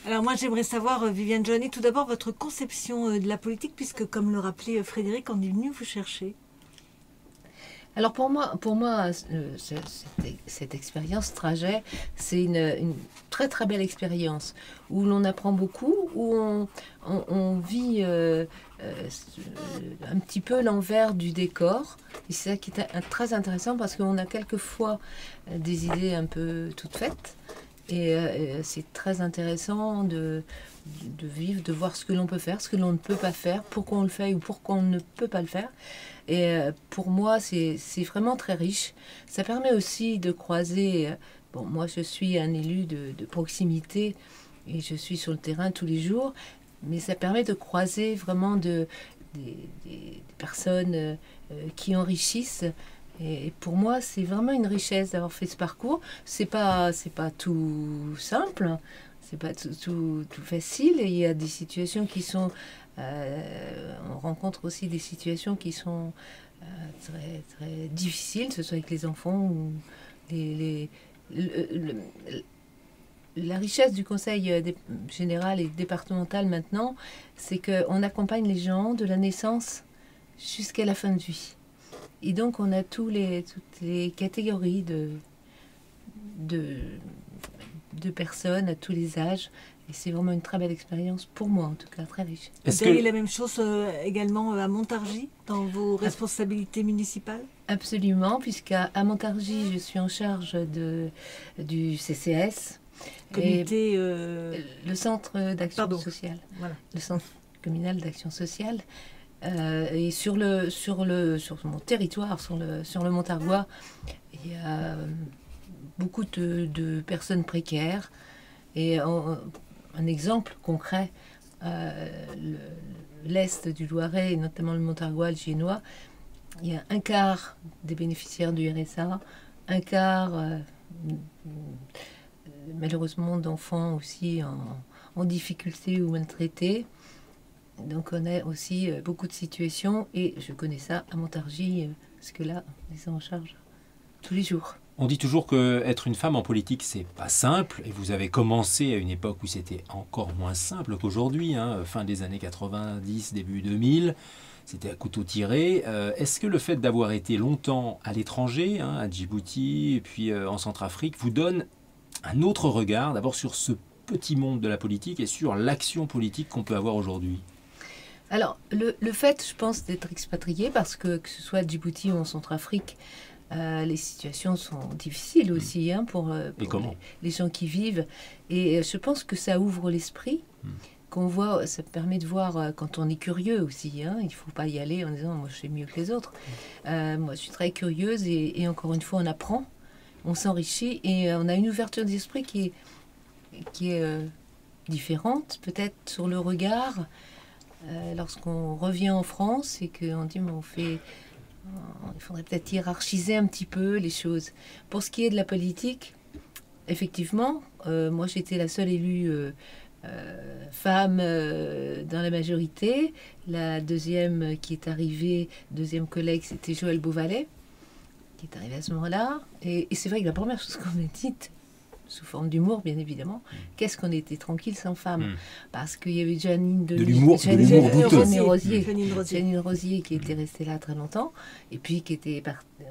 Alors moi j'aimerais savoir, Viviane Joannet, tout d'abord votre conception de la politique, puisque comme le rappelait Frédéric, on est venu vous chercher. Alors pour moi cette expérience trajet, c'est une très très belle expérience où l'on apprend beaucoup, où on vit un petit peu l'envers du décor. Et c'est ça qui est très intéressant parce qu'on a quelquefois des idées un peu toutes faites. Et c'est très intéressant de vivre, de voir ce que l'on peut faire, ce que l'on ne peut pas faire, pourquoi on le fait ou pourquoi on ne peut pas le faire. Et pour moi, c'est vraiment très riche. Ça permet aussi de croiser... Bon, moi, je suis un élu de proximité et je suis sur le terrain tous les jours, mais ça permet de croiser vraiment des personnes qui enrichissent. Et pour moi, c'est vraiment une richesse d'avoir fait ce parcours. C'est pas tout simple, c'est pas tout facile. Et il y a des situations qui sont... on rencontre aussi des situations qui sont très, très difficiles, que ce soit avec les enfants ou la richesse du conseil général et départemental maintenant, c'est qu'on accompagne les gens de la naissance jusqu'à la fin de vie. Et donc, on a toutes les catégories de personnes à tous les âges. Et c'est vraiment une très belle expérience, pour moi en tout cas, très riche. Vous avez la même chose également à Montargis, dans vos responsabilités municipales? Absolument, puisqu'à Montargis, je suis en charge du CCS. Comité... le centre d'action sociale. Voilà. Le centre communal d'action sociale. Et sur mon territoire, sur le Montargois, il y a beaucoup de personnes précaires. Et un exemple concret, l'Est du Loiret, et notamment le Montargois, le Giennois, il y a un quart des bénéficiaires du RSA, un quart, malheureusement, d'enfants aussi en difficulté ou maltraités. Donc on a aussi beaucoup de situations, et je connais ça à Montargis, parce que là, ils sont en charge tous les jours. On dit toujours qu'être une femme en politique, c'est pas simple, et vous avez commencé à une époque où c'était encore moins simple qu'aujourd'hui, hein, fin des années 90, début 2000, c'était à couteau tiré. Est-ce que le fait d'avoir été longtemps à l'étranger, hein, à Djibouti, et puis en Centrafrique, vous donne un autre regard, d'abord sur ce petit monde de la politique et sur l'action politique qu'on peut avoir aujourd'hui? Alors, le fait, je pense, d'être expatrié, parce que ce soit à Djibouti ou en Centrafrique, les situations sont difficiles aussi pour les gens qui vivent. Et je pense que ça ouvre l'esprit, qu'on voit, ça permet de voir quand on est curieux aussi. Il ne faut pas y aller en disant « moi je sais mieux que les autres ». Moi je suis très curieuse et encore une fois on apprend, on s'enrichit et on a une ouverture d'esprit qui est différente, peut-être sur le regard. Lorsqu'on revient en France et qu'on dit il faudrait peut-être hiérarchiser un petit peu les choses. Pour ce qui est de la politique, effectivement, moi j'étais la seule élue femme dans la majorité. La deuxième qui est arrivée, deuxième collègue, c'était Joëlle Beauvalet, qui est arrivée à ce moment-là. Et c'est vrai que la première chose qu'on m'a dite, sous forme d'humour bien évidemment, qu'est-ce qu'on était tranquille sans femme, parce qu'il y avait Janine Rosier qui était restée là très longtemps, et puis qui était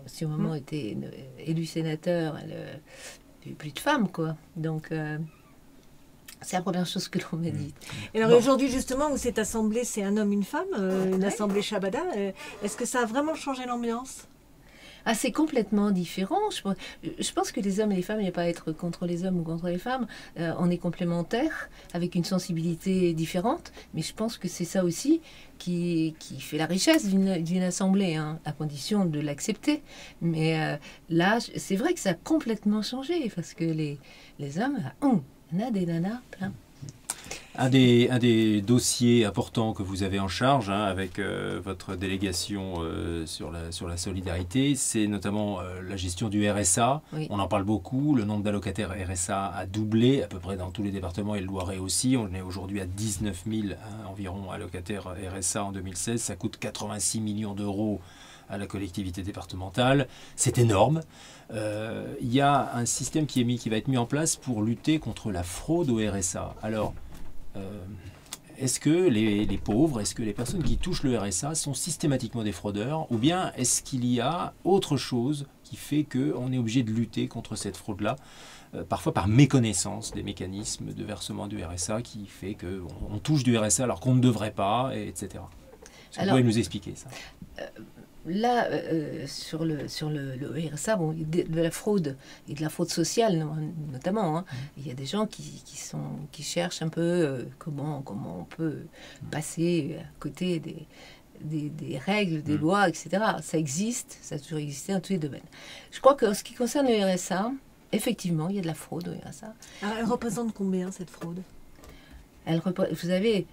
si au moment était élue sénateur, elle n'avait plus de femmes, quoi. Donc c'est la première chose que l'on m'a dit. Et alors aujourd'hui justement, où cette assemblée, c'est un homme, une femme, une assemblée Shabada, est-ce que ça a vraiment changé l'ambiance? Ah, c'est complètement différent. Je pense que les hommes et les femmes, il n'y a pas à être contre les hommes ou contre les femmes. On est complémentaires, avec une sensibilité différente. Mais je pense que c'est ça aussi qui fait la richesse d'une assemblée, hein, à condition de l'accepter. Mais là, c'est vrai que ça a complètement changé, parce que les hommes, on a des nanas plein. Un des dossiers importants que vous avez en charge, hein, avec votre délégation sur la solidarité, c'est notamment la gestion du RSA. Oui. On en parle beaucoup. Le nombre d'allocataires RSA a doublé à peu près dans tous les départements, et le Loiret aussi. On est aujourd'hui à 19 000 environ allocataires RSA en 2016. Ça coûte 86 millions d'euros à la collectivité départementale. C'est énorme. Il y a un système qui va être mis en place pour lutter contre la fraude au RSA. Alors, est-ce que les pauvres, est-ce que les personnes qui touchent le RSA sont systématiquement des fraudeurs, ou bien est-ce qu'il y a autre chose qui fait qu'on est obligé de lutter contre cette fraude-là, parfois par méconnaissance des mécanismes de versement du RSA qui fait qu'on touche du RSA alors qu'on ne devrait pas, etc. Est-ce que vous pouvez nous expliquer ça? Là, sur le RSA, bon, de la fraude et de la fraude sociale notamment, hein, il y a des gens qui cherchent un peu comment on peut passer à côté des règles, des lois, etc. Ça existe, ça a toujours existé dans tous les domaines. Je crois qu'en ce qui concerne le RSA, effectivement, il y a de la fraude au RSA. Alors, elle représente combien, cette fraude? Vous savez,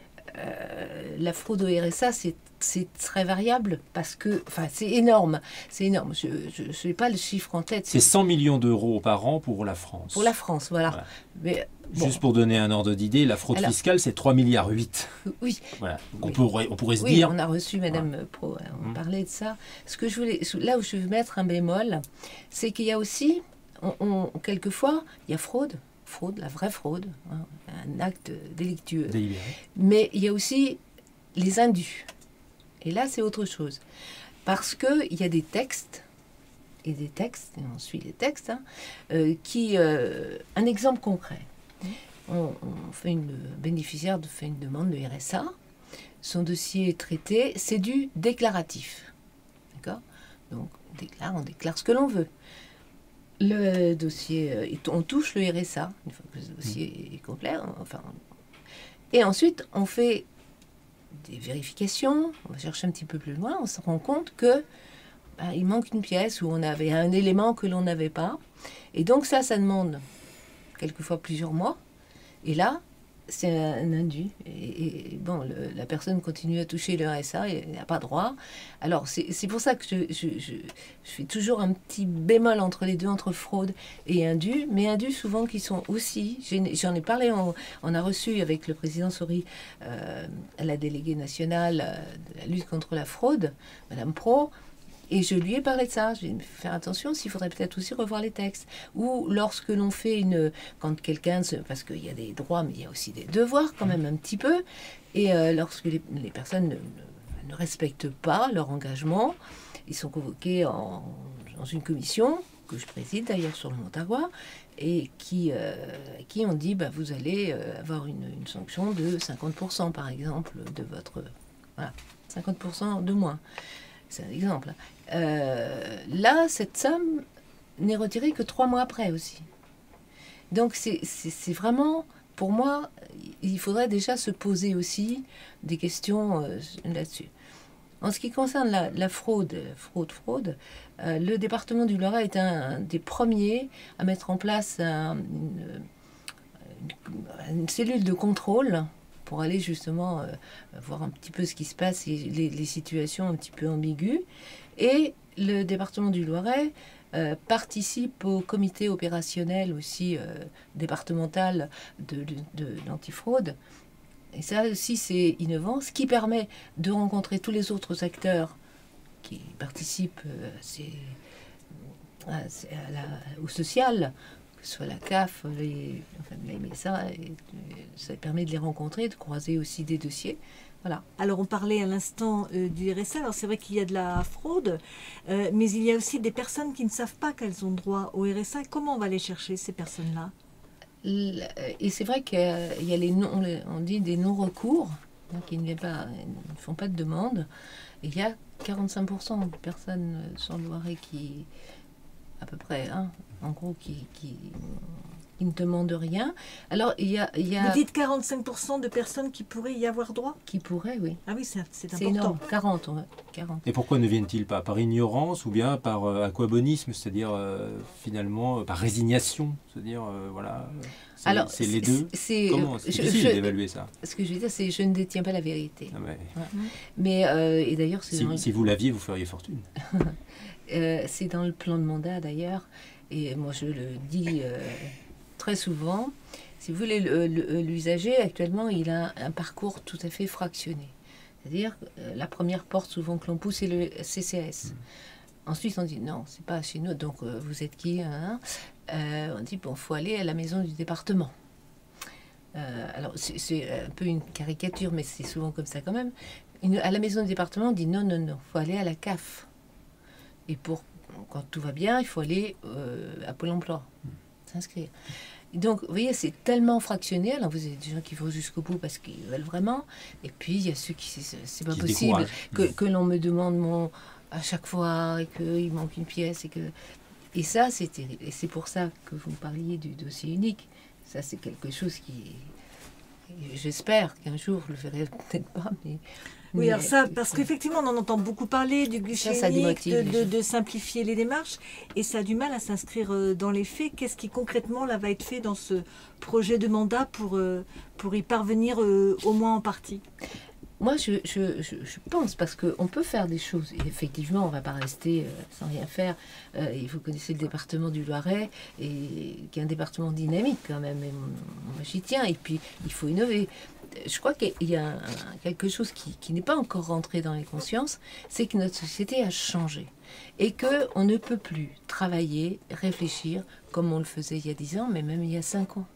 la fraude au RSA, c'est très variable parce que, enfin, c'est énorme. C'est énorme. Je n'ai pas le chiffre en tête. C'est 100 millions d'euros par an pour la France. Pour la France, voilà. Mais, bon. Juste pour donner un ordre d'idée, la fraude fiscale, c'est 3,8 milliards. Oui. Voilà. Donc on pourrait se dire... on a reçu Madame Pro, on parlait de ça. Là où je veux mettre un bémol, c'est qu'il y a aussi, quelquefois, il y a fraude, la vraie fraude, hein, un acte délictueux. Délibéré. Mais il y a aussi les indus. Et là, c'est autre chose. Parce qu'il y a des textes, et on suit les textes, hein, un exemple concret. Un bénéficiaire fait une demande de RSA, son dossier est traité, c'est du déclaratif. D'accord? Donc, on déclare ce que l'on veut. Le dossier, on touche le RSA, une fois que le dossier est complet, et ensuite, on fait des vérifications, on va chercher un petit peu plus loin, on se rend compte que il manque une pièce où on avait un élément que l'on n'avait pas. Et donc ça demande quelquefois plusieurs mois. Et là, c'est un indu. Et bon, la personne continue à toucher le RSA et n'a pas droit. Alors, c'est pour ça que je fais toujours un petit bémol entre les deux, entre fraude et indu. Mais indu, souvent, qui sont aussi... J'en ai parlé, on a reçu avec le président Sori, la déléguée nationale de la lutte contre la fraude, Madame Pro. Et je lui ai parlé de ça. Je vais faire attention, s'il faudrait peut-être aussi revoir les textes. Ou lorsque l'on fait quand quelqu'un... Parce qu'il y a des droits, mais il y a aussi des devoirs quand même un petit peu. Et lorsque les personnes ne respectent pas leur engagement, ils sont convoqués dans une commission, que je préside d'ailleurs sur le Montarois, et qui ont dit, vous allez avoir une sanction de 50% par exemple, de votre... Voilà, 50% de moins. C'est un exemple. Là, cette somme n'est retirée que 3 mois après aussi. Donc, c'est vraiment, pour moi, il faudrait déjà se poser aussi des questions là-dessus. En ce qui concerne la fraude, le département du Loiret est un des premiers à mettre en place une cellule de contrôle pour aller justement voir un petit peu ce qui se passe et les situations un petit peu ambiguës. Et le département du Loiret participe au comité opérationnel aussi départemental de l'antifraude. Et ça aussi, c'est innovant, ce qui permet de rencontrer tous les autres acteurs qui participent au social, que ce soit la CAF, la MSA, ça permet de les rencontrer, de croiser aussi des dossiers. Voilà. Alors, on parlait à l'instant du RSA. Alors, c'est vrai qu'il y a de la fraude, mais il y a aussi des personnes qui ne savent pas qu'elles ont droit au RSA. Comment on va les chercher, ces personnes-là? Et c'est vrai qu'il y a on dit des non-recours, donc ils ne font pas de demande. Et il y a 45% de personnes sur le Loiret qui, à peu près, en gros, qui ne demandent rien. Alors, il y a... Vous dites 45% de personnes qui pourraient y avoir droit? Qui pourraient, oui. Ah oui, c'est important. Énorme. 40. Et pourquoi ne viennent-ils pas? Par ignorance ou bien par aquabonisme, c'est-à-dire finalement par résignation? C'est-à-dire, voilà... Alors, c'est les deux. Comment? C'est difficile d'évaluer ça. Ce que je veux dire, c'est je ne détiens pas la vérité. Ah ouais. Voilà. Mais, et d'ailleurs... Si vous l'aviez, vous feriez fortune. C'est dans le plan de mandat, d'ailleurs. Et moi, je le dis très souvent. Si vous voulez, l'usager, actuellement, il a un parcours tout à fait fractionné. C'est-à-dire, la première porte souvent que l'on pousse, c'est le CCAS. Ensuite, on dit, non, c'est pas chez nous, donc vous êtes qui On dit, bon, il faut aller à la maison du département. Alors, c'est un peu une caricature, mais c'est souvent comme ça quand même. À la maison du département, on dit non, il faut aller à la CAF. Et quand tout va bien, il faut aller à Pôle emploi, s'inscrire. Et donc, vous voyez, c'est tellement fractionné. Alors, vous avez des gens qui vont jusqu'au bout parce qu'ils veulent vraiment. Et puis, il y a ceux qui, c'est pas possible que l'on me demande à chaque fois et qu'il manque une pièce. Et ça, c'est terrible. Et c'est pour ça que vous parliez du dossier unique. Ça, c'est quelque chose qui... J'espère qu'un jour, je le verrai peut-être pas, mais... Oui, alors ça, parce qu'effectivement, on en entend beaucoup parler du guichet unique, de simplifier les démarches, et ça a du mal à s'inscrire dans les faits. Qu'est-ce qui concrètement là va être fait dans ce projet de mandat pour y parvenir au moins en partie? Moi, je pense, parce qu'on peut faire des choses. Et effectivement, on ne va pas rester sans rien faire. Et vous connaissez le département du Loiret, qui est un département dynamique quand même. Et moi, j'y tiens. Et puis, il faut innover. Je crois qu'il y a quelque chose qui n'est pas encore rentré dans les consciences, c'est que notre société a changé. Et qu'on ne peut plus travailler, réfléchir comme on le faisait il y a 10 ans, mais même il y a 5 ans.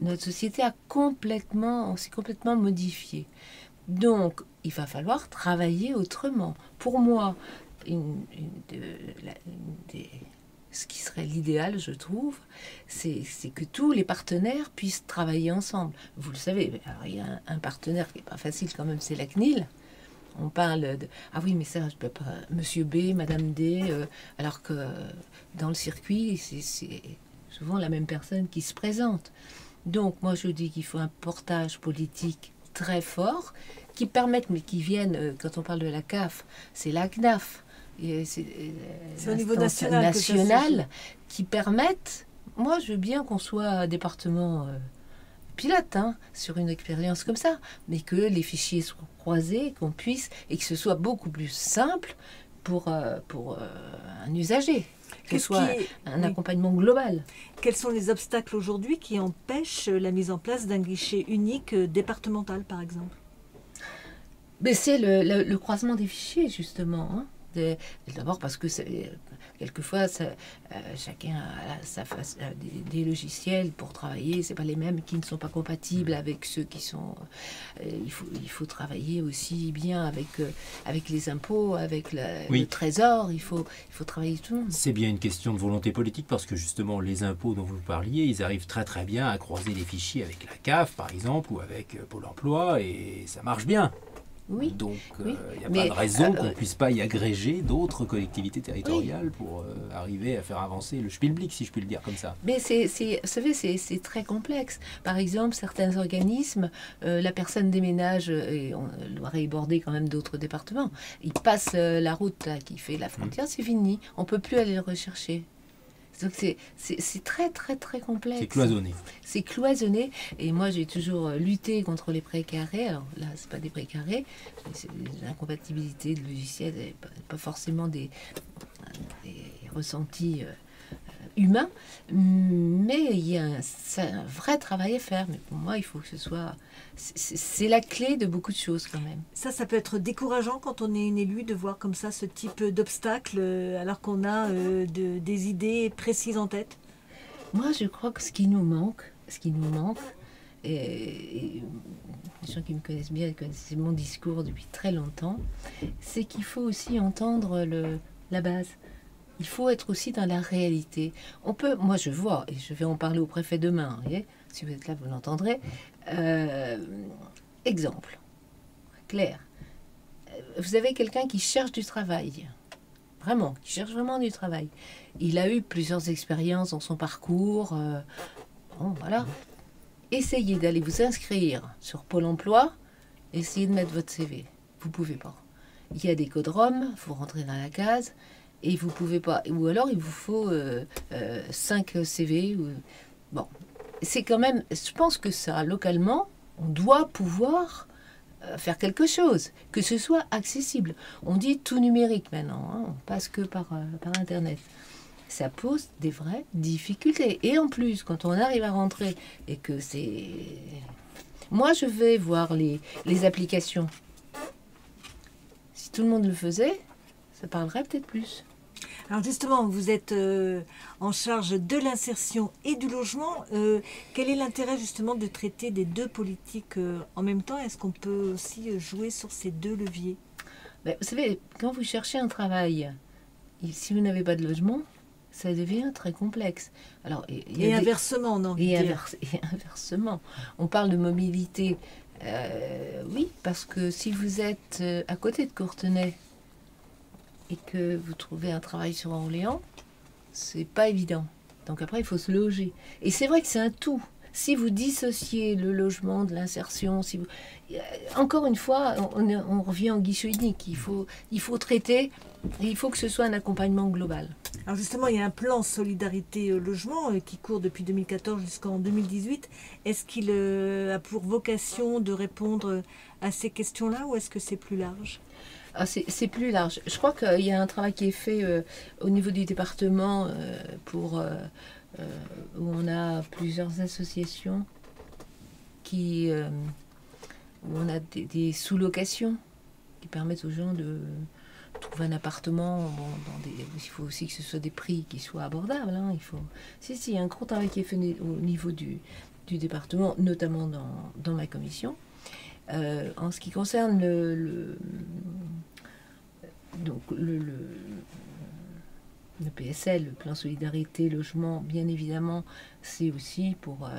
Notre société s'est complètement modifiée. Donc, il va falloir travailler autrement. Pour moi, ce qui serait l'idéal, je trouve, c'est que tous les partenaires puissent travailler ensemble. Vous le savez, alors, il y a un partenaire qui n'est pas facile quand même, c'est la CNIL. On parle de... Ah oui, mais ça, je peux pas... Monsieur B, Madame D, alors que dans le circuit, c'est souvent la même personne qui se présente. Donc, moi, je dis qu'il faut un portage politique très fort, qui permettent, mais qui viennent, quand on parle de la CAF, c'est la CNAF, c'est au niveau national qui permettent, moi je veux bien qu'on soit département pilote sur une expérience comme ça, mais que les fichiers soient croisés, qu'on puisse, et que ce soit beaucoup plus simple pour un usager. Que ce soit un accompagnement global. Quels sont les obstacles aujourd'hui qui empêchent la mise en place d'un guichet unique départemental, par exemple? Mais c'est le croisement des fichiers, justement. D'abord parce que quelquefois, chacun a des logiciels pour travailler. C'est pas les mêmes qui ne sont pas compatibles avec ceux qui sont... il faut travailler aussi bien avec les impôts, avec le trésor. Il faut travailler tout le monde. C'est bien une question de volonté politique parce que justement, les impôts dont vous parliez, ils arrivent très très bien à croiser les fichiers avec la CAF, par exemple, ou avec Pôle emploi, et ça marche bien. Oui. Donc, il n'y a pas de raison qu'on ne puisse pas y agréger d'autres collectivités territoriales pour arriver à faire avancer le schmilblick, si je puis le dire comme ça. Mais vous savez, c'est très complexe. Par exemple, certains organismes, la personne déménage, et on doit reborder quand même d'autres départements. Il passe la route là, qui fait la frontière, c'est fini. On ne peut plus aller le rechercher. Donc c'est très très très complexe. C'est cloisonné. C'est cloisonné. Et moi j'ai toujours lutté contre les précarés. Alors là c'est pas des précarés, c'est des incompatibilités de logiciels, pas forcément des ressentis humains. Mais il y a un vrai travail à faire. Mais pour moi il faut que ce soit... C'est la clé de beaucoup de choses quand même. Ça peut être décourageant quand on est une élue de voir comme ça ce type d'obstacle alors qu'on a des idées précises en tête. Moi, je crois que ce qui nous manque, et les gens qui me connaissent bien connaissent mon discours depuis très longtemps, c'est qu'il faut aussi entendre la base. Il faut être aussi dans la réalité. Moi je vois, et je vais en parler au préfet demain, vous voyez, si vous êtes là, vous l'entendrez. Exemple, clair. Vous avez quelqu'un qui cherche du travail, qui cherche vraiment du travail. Il a eu plusieurs expériences dans son parcours. Voilà. Essayez d'aller vous inscrire sur Pôle emploi, essayez de mettre votre CV. Vous pouvez pas. Il y a des codromes, vous rentrez dans la case, et vous pouvez pas. Ou alors, il vous faut 5 CV. Bon, c'est quand même... Je pense que ça, localement, on doit pouvoir faire quelque chose, que ce soit accessible. On dit tout numérique maintenant, on passe que par Internet. Ça pose des vraies difficultés. Et en plus, quand on arrive à rentrer et que c'est... Moi, je vais voir les applications. Si tout le monde le faisait, ça parlerait peut-être plus. Alors justement, vous êtes en charge de l'insertion et du logement. Quel est l'intérêt justement de traiter des deux politiques en même temps? Est-ce qu'on peut aussi jouer sur ces deux leviers? Ben, vous savez, quand vous cherchez un travail, si vous n'avez pas de logement, ça devient très complexe. Alors, et inversement, non? Et inversement. On parle de mobilité. Oui, parce que si vous êtes à côté de Courtenay et que vous trouvez un travail sur Orléans, c'est pas évident. Donc après, il faut se loger. Et c'est vrai que c'est un tout. Si vous dissociez le logement de l'insertion, si vous... encore une fois, on revient en guichet unique. Il faut traiter, et il faut que ce soit un accompagnement global. Alors justement, il y a un plan solidarité logement qui court depuis 2014 jusqu'en 2018. Est-ce qu'il a pour vocation de répondre à ces questions-là ou est-ce que c'est plus large? C'est plus large. Je crois qu'il y a un travail qui est fait au niveau du département où on a plusieurs associations où on a des sous-locations qui permettent aux gens de trouver un appartement. Il faut aussi que ce soit des prix qui soient abordables. Hein. Il y a un gros travail qui est fait au niveau du département, notamment dans ma commission. En ce qui concerne le PSL, le plan solidarité logement, bien évidemment, c'est aussi pour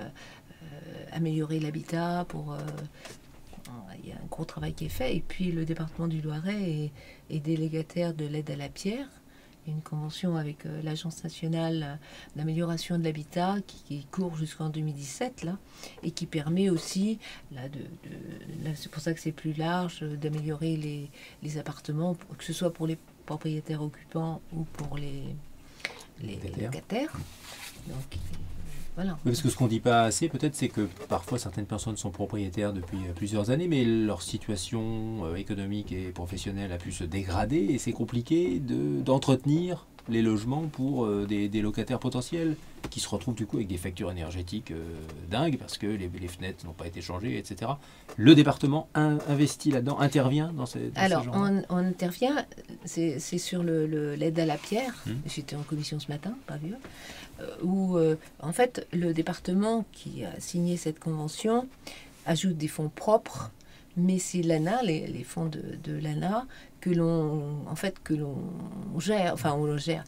améliorer l'habitat, il y a un gros travail qui est fait. Et puis le département du Loiret est délégataire de l'aide à la pierre. Il y a une convention avec l'Agence nationale d'amélioration de l'habitat qui court jusqu'en 2017 là, et qui permet aussi, là, c'est pour ça que c'est plus large, d'améliorer les appartements, que ce soit pour les propriétaires occupants ou pour les locataires. Donc, voilà. Oui, parce que ce qu'on ne dit pas assez, peut-être, c'est que parfois certaines personnes sont propriétaires depuis plusieurs années, mais leur situation économique et professionnelle a pu se dégrader et c'est compliqué d'entretenir les logements pour des locataires potentiels qui se retrouvent du coup avec des factures énergétiques dingues parce que les fenêtres n'ont pas été changées, etc. Le département investit là-dedans, intervient dans ces Alors, on intervient, c'est sur l'aide à la pierre. J'étais en commission ce matin, pas vieux. Où, en fait, le département qui a signé cette convention ajoute des fonds propres, mais c'est l'ANA, les fonds de l'ANA, que l'on gère, enfin, on le gère.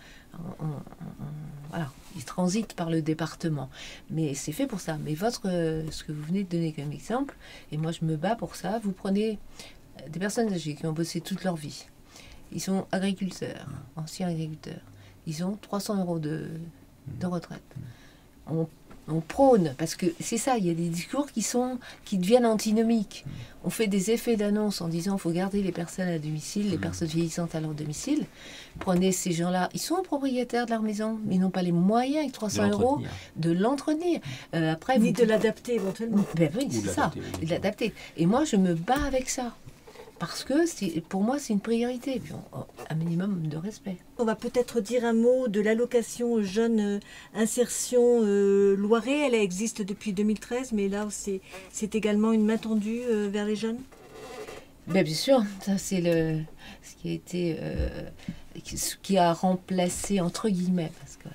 Voilà, ils transitent par le département. Mais c'est fait pour ça. Mais ce que vous venez de donner comme exemple, et moi je me bats pour ça, vous prenez des personnes âgées qui ont bossé toute leur vie. Ils sont agriculteurs, anciens agriculteurs. Ils ont 300 € de retraite. On prône, parce que c'est ça, il y a des discours qui deviennent antinomiques. On fait des effets d'annonce en disant qu'il faut garder les personnes à domicile, les personnes vieillissantes à leur domicile. Prenez ces gens-là, ils sont propriétaires de leur maison, mais ils n'ont pas les moyens avec 300 € de l'entretenir. Après, de l'adapter éventuellement. Ben oui, c'est ça, de l'adapter. Et moi, je me bats avec ça. Parce que pour moi, c'est une priorité. Et puis, un minimum de respect. On va peut-être dire un mot de l'allocation jeune insertion Loiret. Elle existe depuis 2013, mais là, c'est également une main tendue vers les jeunes. Bien sûr, ça c'est ce qui a été, ce qui a remplacé entre guillemets, parce que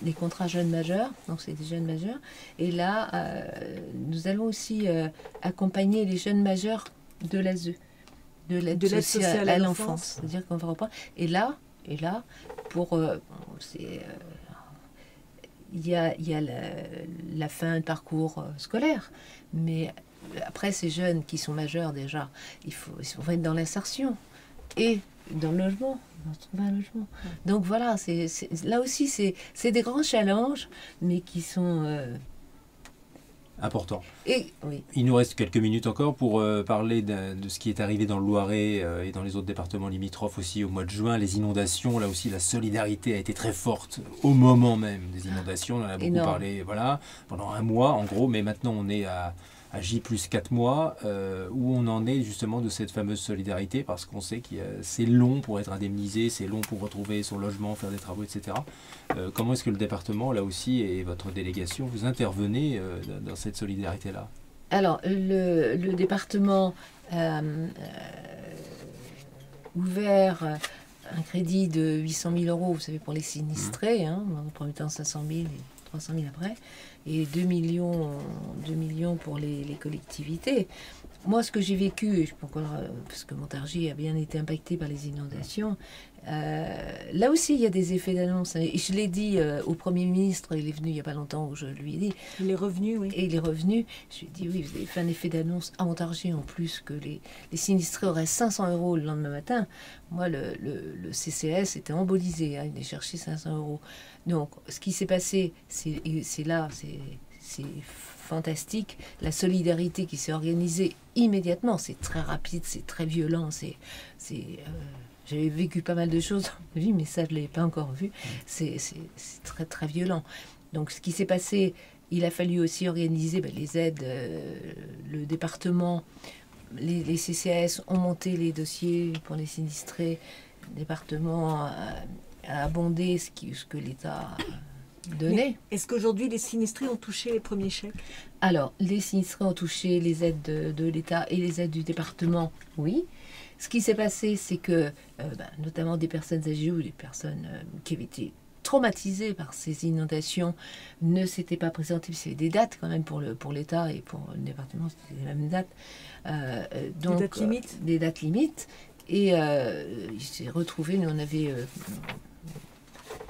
les contrats jeunes majeurs, donc c'est des jeunes majeurs. Et là, nous allons aussi accompagner les jeunes majeurs de l'ASE, de l'aide sociale à l'enfance. C'est-à-dire qu'on va reprendre. Et là, pour il y a la fin de parcours scolaire, mais après ces jeunes qui sont majeurs déjà, ils vont être dans l'insertion et dans le logement. Donc voilà, là aussi c'est des grands challenges, mais qui sont important. Et, oui. Il nous reste quelques minutes encore pour parler de ce qui est arrivé dans le Loiret et dans les autres départements limitrophes aussi au mois de juin. Les inondations, là aussi la solidarité a été très forte au moment même des inondations. On en a beaucoup parlé pendant un mois en gros, mais maintenant on est à J+4 mois où on en est justement de cette fameuse solidarité parce qu'on sait que c'est long pour être indemnisé, c'est long pour retrouver son logement, faire des travaux, etc. Comment est-ce que le département, là aussi, et votre délégation, vous intervenez dans cette solidarité-là? Alors, le département a ouvert un crédit de 800 000 euros, vous savez, pour les sinistrés, hein, en premier temps 500 000 et 300 000 après, et 2 millions pour les collectivités. Moi, ce que j'ai vécu, et je peux encore, parce que Montargis a bien été impacté par les inondations, là aussi, il y a des effets d'annonce. Et je l'ai dit au Premier ministre, il est venu il n'y a pas longtemps, où je lui ai dit... Il est revenu, oui. Et il est revenu. Je lui ai dit, oui, vous avez fait un effet d'annonce à Montargis, en plus que les sinistrés auraient 500 euros le lendemain matin. Moi, le CCS était embolisé, hein, il est cherché 500 euros. Donc, ce qui s'est passé, c'est fantastique. La solidarité qui s'est organisée immédiatement, c'est très rapide, c'est très violent, j'avais vécu pas mal de choses dans ma vie, mais ça, je ne l'avais pas encore vu. C'est très, très violent. Donc, ce qui s'est passé, il a fallu aussi organiser les aides. Le département, les CCAS ont monté les dossiers pour les sinistrés. Le département a abondé ce que l'État a donné. Est-ce qu'aujourd'hui, les sinistrés ont touché les premiers chèques? Alors, les sinistrés ont touché les aides de l'État et les aides du département, oui. Ce qui s'est passé, c'est que, notamment des personnes âgées ou des personnes qui avaient été traumatisées par ces inondations ne s'étaient pas présentées. C'était des dates quand même pour l'État et pour le département, c'était les mêmes dates. Donc, des dates limites. Des dates limites. Et il s'est retrouvé, nous on avait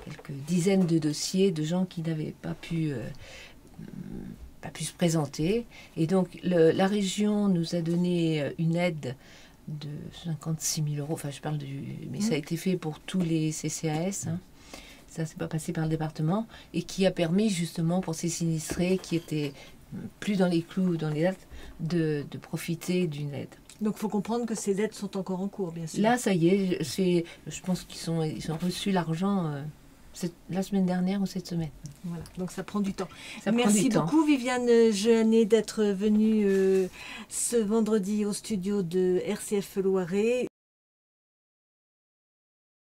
quelques dizaines de dossiers de gens qui n'avaient pas pu se présenter. Et donc la région nous a donné une aide de 56 000 euros, enfin je parle mais ça a été fait pour tous les CCAS, hein. Ça s'est pas passé par le département, et qui a permis justement pour ces sinistrés qui étaient plus dans les clous, dans les dates, de profiter d'une aide. Donc il faut comprendre que ces aides sont encore en cours, bien sûr. Là, ça y est, je pense ils ont reçu l'argent la semaine dernière ou cette semaine. Voilà, donc ça prend du temps. Merci beaucoup Viviane Jehannet d'être venue ce vendredi au studio de RCF Loiret.